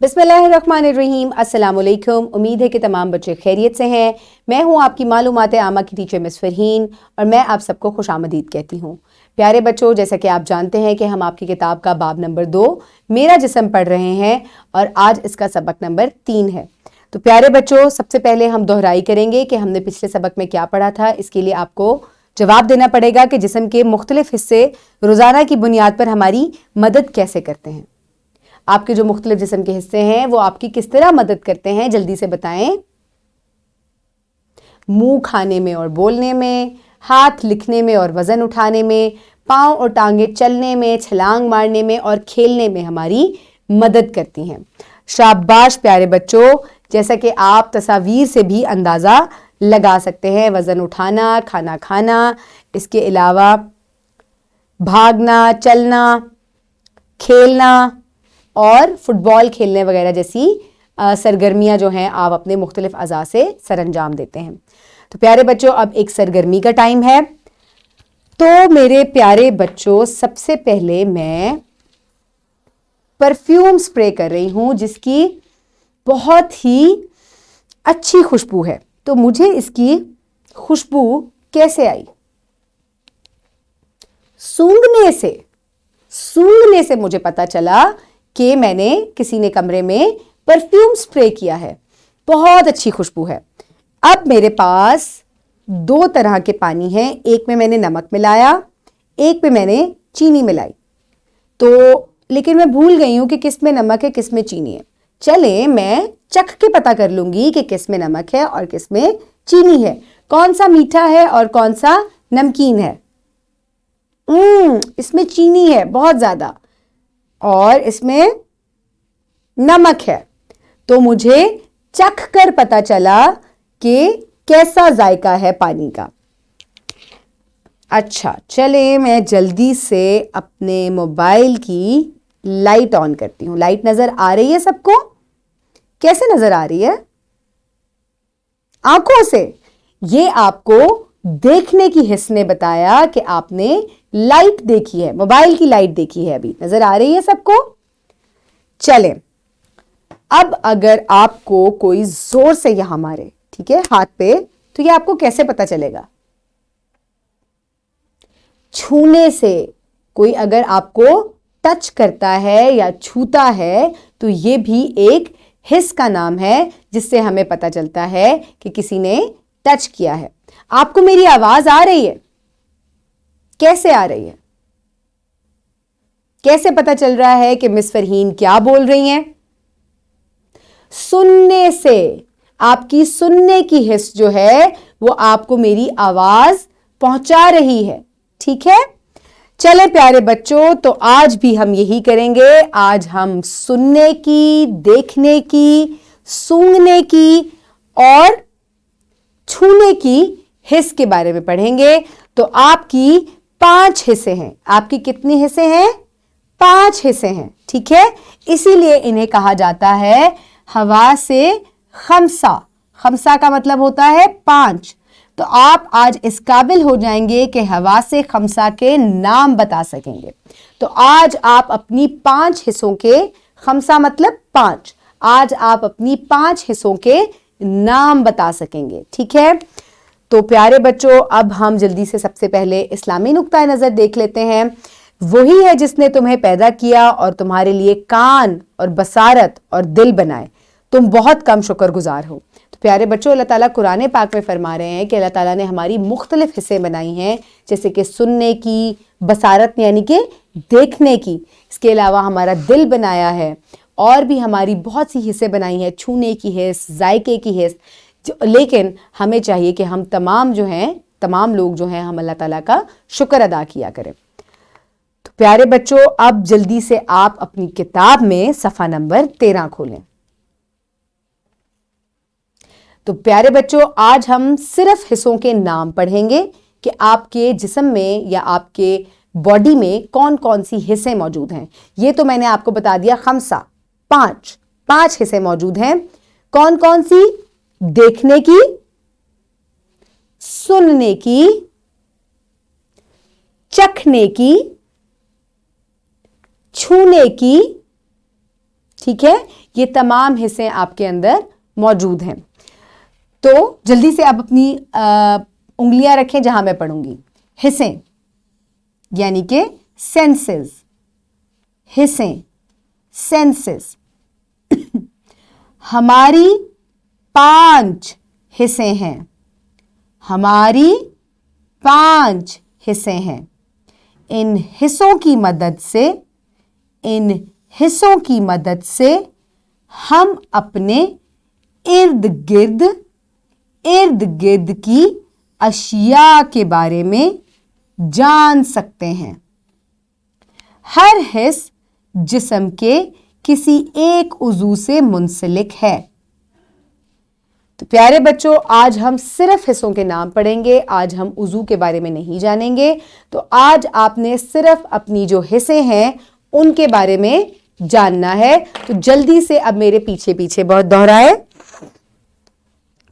बिस्मिल्लाहिर्रहमानिर्रहीम। अस्सलाम वालेकुम। उम्मीद है कि तमाम बच्चे खैरियत से हैं। मैं हूं आपकी मालूमात आमा की टीचर मिस फरहीन और मैं आप सबको खुशामदीद कहती हूं। प्यारे बच्चों, जैसा कि आप जानते हैं कि हम आपकी किताब का बाब नंबर 2 मेरा जिस्म पढ़ रहे हैं और आज इसका सबक नंबर 3 है। तो प्यारे बच्चों, सबसे पहले हम दोहराई करेंगे कि हमने पिछले सबक में क्या पढ़ा था। इसके लिए आपको जवाब देना पड़ेगा कि जिस्म के मुख्तलिफ हिस्से रोज़ाना की बुनियाद पर हमारी मदद कैसे करते हैं। आपके जो मुख्तलिफ जिस्म के हिस्से हैं वो आपकी किस तरह मदद करते हैं, जल्दी से बताएं। मुंह खाने में और बोलने में, हाथ लिखने में और वजन उठाने में, पांव और टांगे चलने में, छलांग मारने में और खेलने में हमारी मदद करती हैं। शाबाश प्यारे बच्चों, जैसा कि आप तस्वीर से भी अंदाज़ा लगा सकते हैं। वजन उठाना, खाना खाना, इसके अलावा भागना, चलना, खेलना और फुटबॉल खेलने वगैरह जैसी सरगर्मियां जो हैं आप अपने मुख्तलिफ अज़ा से सरअंजाम देते हैं। तो प्यारे बच्चों, अब एक सरगर्मी का टाइम है। तो मेरे प्यारे बच्चों, सबसे पहले मैं परफ्यूम स्प्रे कर रही हूं जिसकी बहुत ही अच्छी खुशबू है। तो मुझे इसकी खुशबू कैसे आई? सूंघने से मुझे पता चला कि मैंने किसी ने कमरे में परफ्यूम स्प्रे किया है। बहुत अच्छी खुशबू है। अब मेरे पास 2 तरह के पानी हैं। एक में मैंने नमक मिलाया, एक में मैंने चीनी मिलाई। तो लेकिन मैं भूल गई हूं कि किस में नमक है किस में चीनी है। चले मैं चख के पता कर लूंगी कि किस में नमक है और किस में चीनी है, कौन सा मीठा है और कौन सा नमकीन है। इसमें चीनी है बहुत ज्यादा और इसमें नमक है। तो मुझे चख कर पता चला कि कैसा जायका है पानी का। अच्छा, चले मैं जल्दी से अपने मोबाइल की लाइट ऑन करती हूं। लाइट नजर आ रही है सबको? कैसे नजर आ रही है? आंखों से। ये आपको देखने की हिस्स ने बताया कि आपने लाइट देखी है, मोबाइल की लाइट देखी है। अभी नजर आ रही है सबको? चले, अब अगर आपको कोई जोर से यहां मारे, ठीक है, हाथ पे, तो ये आपको कैसे पता चलेगा? छूने से। कोई अगर आपको टच करता है या छूता है तो ये भी एक हिस्स का नाम है जिससे हमें पता चलता है कि किसी ने टच किया है। आपको मेरी आवाज आ रही है? कैसे आ रही है? कैसे पता चल रहा है कि मिस फरहीन क्या बोल रही हैं? सुनने से। आपकी सुनने की हिस्स जो है वो आपको मेरी आवाज पहुंचा रही है। ठीक है, चले प्यारे बच्चों, तो आज भी हम यही करेंगे। आज हम सुनने की, देखने की, सूंघने की और छूने की हिस्स के बारे में पढ़ेंगे। तो आपकी 5 हिस्से हैं। आपकी कितने हिस्से हैं? 5 हिस्से हैं। ठीक है, इसीलिए इन्हें कहा जाता है हवा से खमसा। खमसा का मतलब होता है 5। तो आप आज इस काबिल हो जाएंगे कि हवा से खमसा के नाम बता सकेंगे। तो आज आप अपनी 5 हिस्सों के, खमसा मतलब 5, आज आप अपनी 5 हिस्सों के नाम बता सकेंगे। ठीक है, तो प्यारे बच्चों, अब हम जल्दी से सबसे पहले इस्लामी नुक्ता नजर देख लेते हैं। वही है जिसने तुम्हें पैदा किया और तुम्हारे लिए कान और बसारत और दिल बनाए। तुम बहुत कम शुक्रगुजार हो। तो प्यारे बच्चों, अल्लाह ताला कुरान पाक में फरमा रहे हैं कि अल्लाह ताला ने हमारी मुख्तलिफ हिस्से बनाई हैं, जैसे कि सुनने की, बसारत यानी कि देखने की, इसके अलावा हमारा दिल बनाया है और भी हमारी बहुत सी हिस्से बनाई हैं, छूने की हिस्स, जायके की हिस्स। लेकिन हमें चाहिए कि हम तमाम लोग जो हैं हम अल्लाह ताला का शुक्र अदा किया करें। तो प्यारे बच्चों, अब जल्दी से आप अपनी किताब में सफ़ा नंबर 13 खोलें। तो प्यारे बच्चों, आज हम सिर्फ हिस्सों के नाम पढ़ेंगे कि आपके जिस्म में या आपके बॉडी में कौन कौन सी हिस्से मौजूद हैं। ये तो मैंने आपको बता दिया, खमसा, 5 हिस्से मौजूद हैं। कौन कौन सी? देखने की, सुनने की, चखने की, छूने की, ठीक है, ये तमाम हिस्से आपके अंदर मौजूद हैं। तो जल्दी से आप अपनी उंगलियां रखें जहां मैं पढ़ूंगी। हिस्से यानी कि सेंसेस, हिस्से, सेंसेस। हमारी 5 हिस्से हैं, हमारी 5 हिस्से हैं। इन हिस्सों की मदद से, इन हिस्सों की मदद से हम अपने इर्द गिर्द की अशिया के बारे में जान सकते हैं। हर हिस्स जिस्म के किसी एक उज़ू से मुंसलिक है। तो प्यारे बच्चों, आज हम सिर्फ हिस्सों के नाम पढ़ेंगे, आज हम उज़ू के बारे में नहीं जानेंगे। तो आज आपने सिर्फ अपनी जो हिस्से हैं उनके बारे में जानना है। तो जल्दी से अब मेरे पीछे पीछे बहुत दोहराए।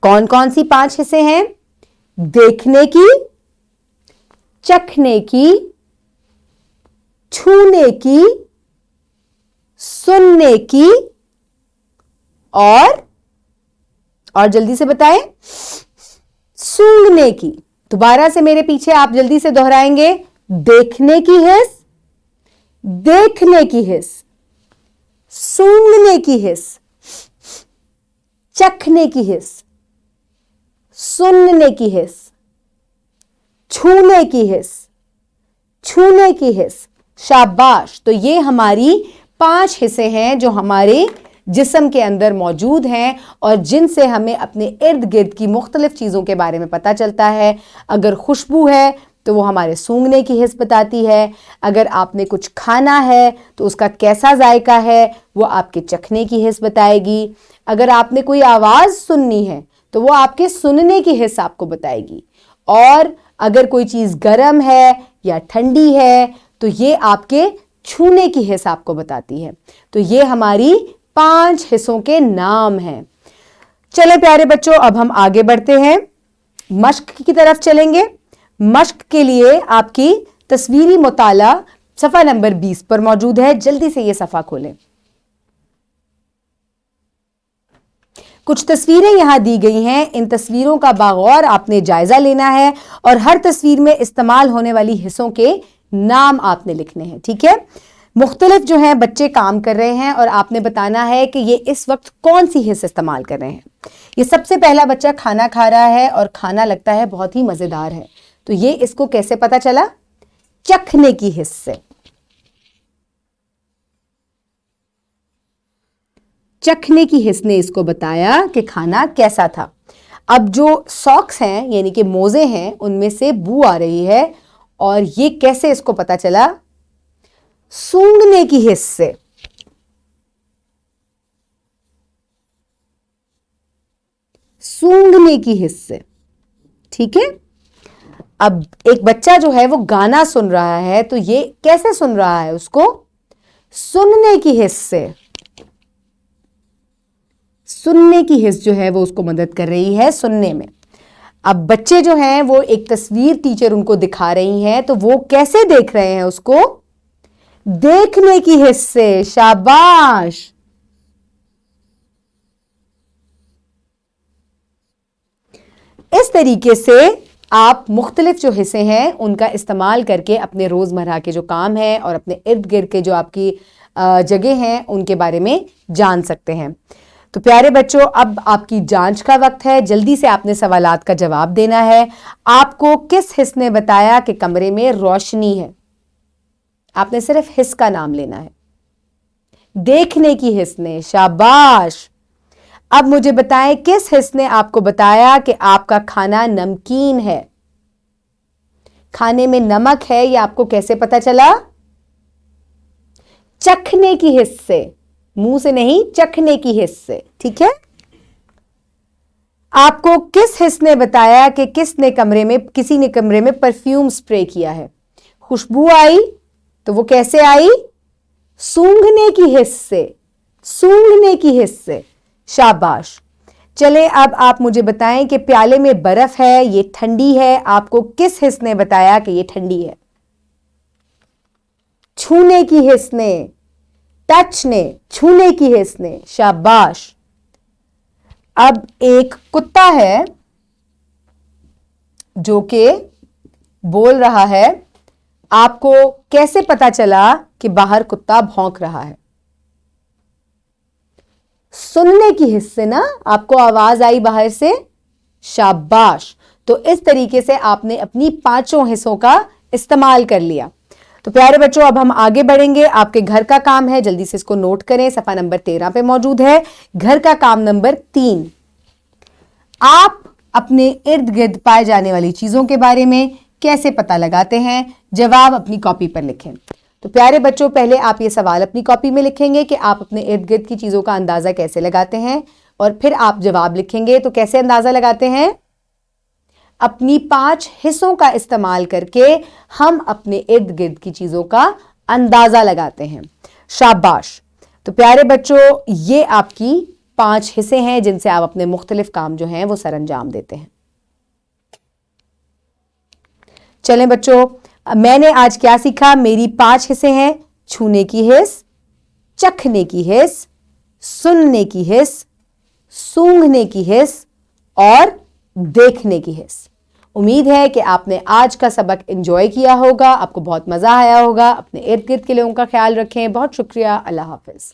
कौन कौन सी 5 हिस्से हैं? देखने की, चखने की, छूने की, सुनने की और जल्दी से बताएं, सूंघने की। दोबारा से मेरे पीछे आप जल्दी से दोहराएंगे। देखने की हिस्स, देखने की हिस्स, सूंघने की हिस्स, चखने की हिस्स, सुनने की हिस्स, छूने की हिस्स, छूने की हिस्स। शाबाश। तो ये हमारी 5 हिस्से हैं जो हमारे जिस्म के अंदर मौजूद हैं और जिनसे हमें अपने इर्द गिर्द की मुख्तलिफ चीज़ों के बारे में पता चलता है। अगर खुशबू है तो वो हमारे सूंघने की हिस्स बताती है। अगर आपने कुछ खाना है तो उसका कैसा जायका है वो आपके चखने की हिस्स बताएगी। अगर आपने कोई आवाज़ सुननी है तो वो आपके सुनने की हिस्स आपको बताएगी। और अगर कोई चीज़ गर्म है या ठंडी है तो ये आपके छूने की हिस्स आपको बताती है। तो ये हमारी 5 हिस्सों के नाम हैं। चले प्यारे बच्चों, अब हम आगे बढ़ते हैं, मश्क की तरफ चलेंगे। मश्क के लिए आपकी तस्वीरी मुताला सफ़ा नंबर 20 पर मौजूद है। जल्दी से ये सफ़ा खोलें। कुछ तस्वीरें यहां दी गई हैं। इन तस्वीरों का बागौर आपने जायजा लेना है और हर तस्वीर में इस्तेमाल होने वाली हिस्सों के नाम आपने लिखने हैं। ठीक है, मुख्तलिफ जो है बच्चे काम कर रहे हैं और आपने बताना है कि ये इस वक्त कौन सी हिस्स इस्तेमाल कर रहे हैं। ये सबसे पहला बच्चा खाना खा रहा है और खाना लगता है बहुत ही मज़ेदार है। तो ये इसको कैसे पता चला? चखने की हिस्स से। चखने की हिस्स ने इसको बताया कि खाना कैसा था। अब जो सॉक्स हैं यानी कि मोजे हैं उनमें से बू आ रही है और ये कैसे इसको पता चला? सूंघने की हिस्स से। सूंघने की हिस्स से। ठीक है, अब एक बच्चा जो है वो गाना सुन रहा है तो ये कैसे सुन रहा है? उसको सुनने की हिस्स से। सुनने की हिस्स जो है वो उसको मदद कर रही है सुनने में। अब बच्चे जो हैं वो एक तस्वीर टीचर उनको दिखा रही हैं तो वो कैसे देख रहे हैं? उसको देखने की हिस्स से। शाबाश। इस तरीके से आप मुख्तलिफ जो हिस्से हैं उनका इस्तेमाल करके अपने रोज़मर्रा के जो काम हैं और अपने इर्द गिर्द के जो आपकी जगह हैं उनके बारे में जान सकते हैं। तो प्यारे बच्चों, अब आपकी जांच का वक्त है। जल्दी से आपने सवालात का जवाब देना है। आपको किस हिस्स ने बताया कि कमरे में रोशनी है? आपने सिर्फ हिस्स का नाम लेना है। देखने की हिस्स ने। शाबाश। अब मुझे बताएं किस हिस्स ने आपको बताया कि आपका खाना नमकीन है? खाने में नमक है, यह आपको कैसे पता चला? चखने की हिस्स से। मुंह से नहीं, चखने की हिस्स से। ठीक है, आपको किस हिस्स ने बताया कि किसी ने कमरे में परफ्यूम स्प्रे किया है? खुशबू आई तो वो कैसे आई? सूंघने की हिस्स से। सूंघने की हिस्स से। शाबाश। चले अब आप मुझे बताएं कि प्याले में बर्फ है, ये ठंडी है। आपको किस हिस्स ने बताया कि ये ठंडी है? छूने की हिस्स ने। टचने, छूने की हिस्स ने, शाबाश। अब एक कुत्ता है जो कि बोल रहा है, आपको कैसे पता चला कि बाहर कुत्ता भौंक रहा है? सुनने की हिस्से से ना, आपको आवाज आई बाहर से, शाबाश। तो इस तरीके से आपने अपनी पांचों हिस्सों का इस्तेमाल कर लिया। तो प्यारे बच्चों, अब हम आगे बढ़ेंगे। आपके घर का काम है, जल्दी से इसको नोट करें, सफा नंबर 13 पे मौजूद है। घर का काम नंबर 3, आप अपने इर्द गिर्द पाए जाने वाली चीजों के बारे में कैसे पता लगाते हैं? जवाब अपनी कॉपी पर लिखें। तो प्यारे बच्चों, पहले आप ये सवाल अपनी कॉपी में लिखेंगे कि आप अपने इर्द गिर्द की चीजों का अंदाजा कैसे लगाते हैं, और फिर आप जवाब लिखेंगे। तो कैसे अंदाजा लगाते हैं? अपनी 5 हिस्सों का इस्तेमाल करके हम अपने इर्द गिर्द की चीजों का अंदाजा लगाते हैं। शाबाश। तो प्यारे बच्चों, ये आपकी 5 हिस्से हैं जिनसे आप अपने मुख्तलिफ काम जो हैं वो सरअंजाम देते हैं। चलें बच्चों, मैंने आज क्या सीखा? मेरी 5 हिस्से हैं, छूने की हिस्स, चखने की हिस्स, सुनने की हिस्स, सूंघने की हिस्स और देखने की हिस्स। उम्मीद है कि आपने आज का सबक एंजॉय किया होगा, आपको बहुत मजा आया होगा। अपने इर्द गिर्द के लोगों का ख्याल रखें। बहुत शुक्रिया। अल्लाह हाफिज।